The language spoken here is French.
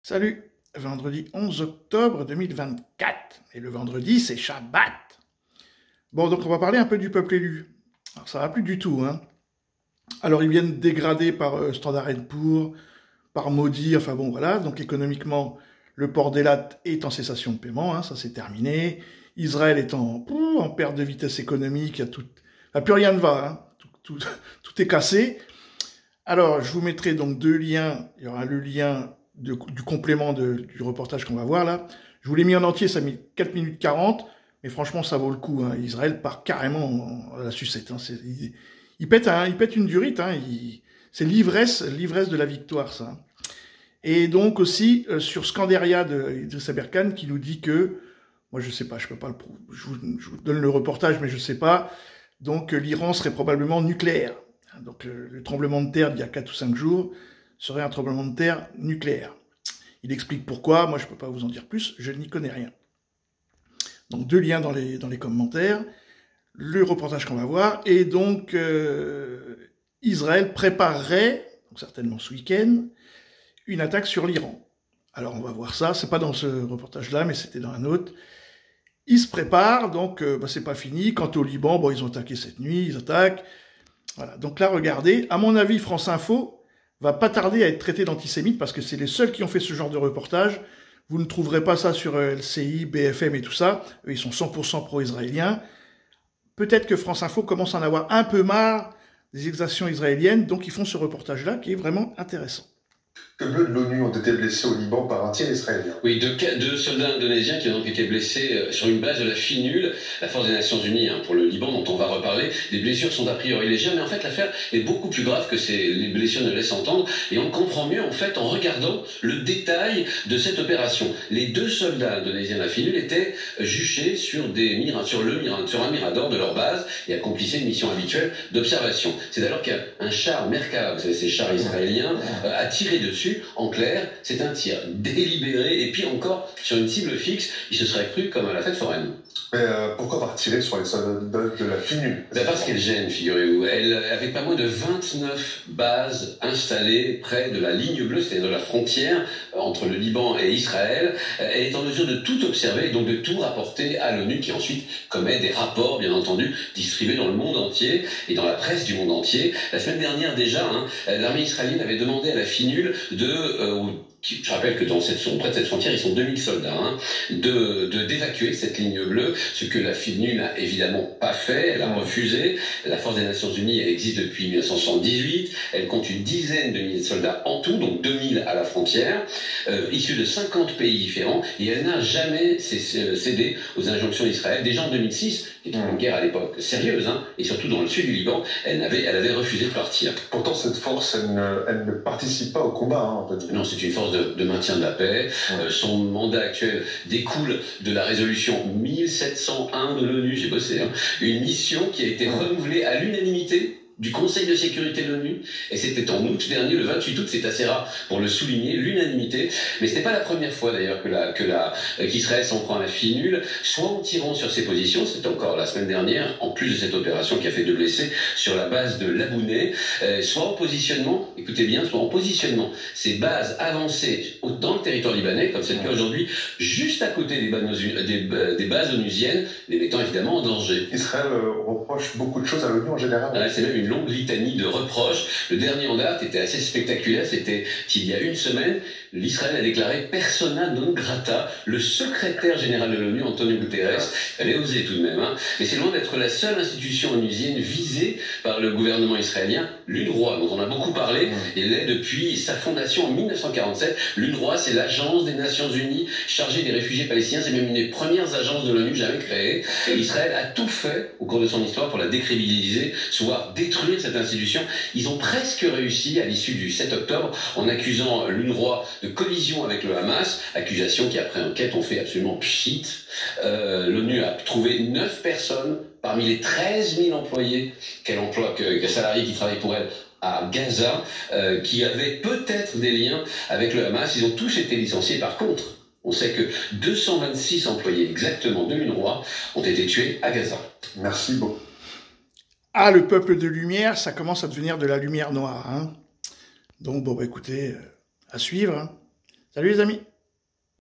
Salut, vendredi 11 octobre 2024, et le vendredi c'est Shabbat. Bon, donc on va parler un peu du peuple élu. Alors ça va plus du tout, hein. Alors ils viennent dégradés par Standard & Poor's, par Maudit, enfin bon voilà, donc économiquement, le port d'Elat est en cessation de paiement, hein, ça c'est terminé. Israël est en perte de vitesse économique, plus rien ne va, hein. Tout est cassé. Alors, je vous mettrai donc deux liens. Il y aura le lien du complément du reportage qu'on va voir là. Je vous l'ai mis en entier, ça a mis 4 minutes 40, mais franchement, ça vaut le coup, hein. Israël part carrément à la sucette, hein. Il pète une durite, hein. C'est l'ivresse de la victoire, ça. Et donc aussi, sur Scandaria d'Idriss Aberkan, qui nous dit que, moi je sais pas, je peux pas je vous donne le reportage, mais je sais pas, donc l'Iran serait probablement nucléaire. Donc le tremblement de terre d'il y a 4 ou 5 jours serait un tremblement de terre nucléaire. Il explique pourquoi, moi je ne peux pas vous en dire plus, je n'y connais rien. Donc deux liens dans les commentaires, le reportage qu'on va voir, et donc Israël préparerait, donc certainement ce week-end, une attaque sur l'Iran. Alors on va voir ça, c'est pas dans ce reportage-là, mais c'était dans un autre. Ils se préparent, donc c'est pas fini. Quant au Liban, bon, ils ont attaqué cette nuit, ils attaquent. Voilà, donc là, regardez, à mon avis, France Info va pas tarder à être traité d'antisémite parce que c'est les seuls qui ont fait ce genre de reportage. Vous ne trouverez pas ça sur LCI, BFM et tout ça. Eux, ils sont 100% pro-israéliens. Peut-être que France Info commence à en avoir un peu marre des exactions israéliennes, donc ils font ce reportage-là qui est vraiment intéressant. Que bleus de l'ONU ont été blessés au Liban par un tir israélien. Oui, deux soldats indonésiens qui ont été blessés sur une base de la FINUL, la Force des Nations Unies pour le Liban, dont on va reparler. Les blessures sont a priori légères, mais en fait l'affaire est beaucoup plus grave que les blessures ne laissent entendre, et on comprend mieux en fait en regardant le détail de cette opération. Les deux soldats indonésiens de la FINUL étaient juchés sur un mirador de leur base et accomplissaient une mission habituelle d'observation. C'est alors qu'un char Merkava, vous savez ces chars israéliens, a tiré dessus. En clair, c'est un tir délibéré et puis encore sur une cible fixe. Il se serait cru comme à la fête foraine. Mais pourquoi avoir tiré sur les soldats de la FINUL? Parce qu'elle gêne, figurez-vous. Elle avait pas moins de 29 bases installées près de la ligne bleue, c'est-à-dire de la frontière entre le Liban et Israël. Elle est en mesure de tout observer et donc de tout rapporter à l'ONU qui ensuite commet des rapports, bien entendu, distribués dans le monde entier et dans la presse du monde entier. La semaine dernière déjà, l'armée israélienne avait demandé à la FINUL je rappelle que près de cette frontière, ils sont 2000 soldats, d'évacuer cette ligne bleue, ce que la FINUL n'a évidemment pas fait, elle a refusé. La Force des Nations Unies, elle existe depuis 1978, elle compte une dizaine de milliers de soldats en tout, donc 2000 à la frontière, issus de 50 pays différents, et elle n'a jamais cédé aux injonctions d'Israël. Déjà en 2006, qui était une guerre à l'époque sérieuse, et surtout dans le sud du Liban, elle avait refusé de partir. Pourtant, cette force, elle ne participe pas au combat. Non, c'est une force de maintien de la paix. Son mandat actuel découle de la résolution 1701 de l'ONU, j'ai bossé, une mission qui a été renouvelée à l'unanimité du Conseil de sécurité de l'ONU, et c'était en août dernier, le 28 août, c'est assez rare pour le souligner, l'unanimité, mais ce n'est pas la première fois d'ailleurs qu'Israël s'en prend à la FINUL, soit en tirant sur ses positions, c'était encore la semaine dernière, en plus de cette opération qui a fait 2 blessés sur la base de Labouné, soit en positionnement, écoutez bien, soit en positionnement, ces bases avancées dans le territoire libanais, comme c'est le cas aujourd'hui, juste à côté des bases onusiennes, les mettant évidemment en danger. Israël reproche beaucoup de choses à l'ONU en général. C'est même une longue litanie de reproches. Le dernier en date était assez spectaculaire, c'était il y a une semaine, l'Israël a déclaré persona non grata, le secrétaire général de l'ONU, Antonio Guterres. Elle est osée tout de même, mais c'est loin d'être la seule institution onusienne visée par le gouvernement israélien. L'UNRWA, dont on a beaucoup parlé, elle est depuis sa fondation en 1947. L'UNRWA, c'est l'agence des Nations Unies chargée des réfugiés palestiniens, c'est même une des premières agences de l'ONU jamais créées. Et Israël a tout fait au cours de son histoire pour la décrédibiliser, soit détruire cette institution. Ils ont presque réussi à l'issue du 7 octobre en accusant l'UNRWA de collision avec le Hamas, accusation qui après enquête ont fait absolument pchit. L'ONU a trouvé 9 personnes parmi les 13 000 employés salariés qui travaillent pour elle à Gaza, qui avaient peut-être des liens avec le Hamas. Ils ont tous été licenciés. Par contre, on sait que 226 employés exactement de l'UNRWA ont été tués à Gaza. Merci beaucoup. Ah, le peuple de lumière, ça commence à devenir de la lumière noire. Donc, bon, écoutez, à suivre. Salut les amis!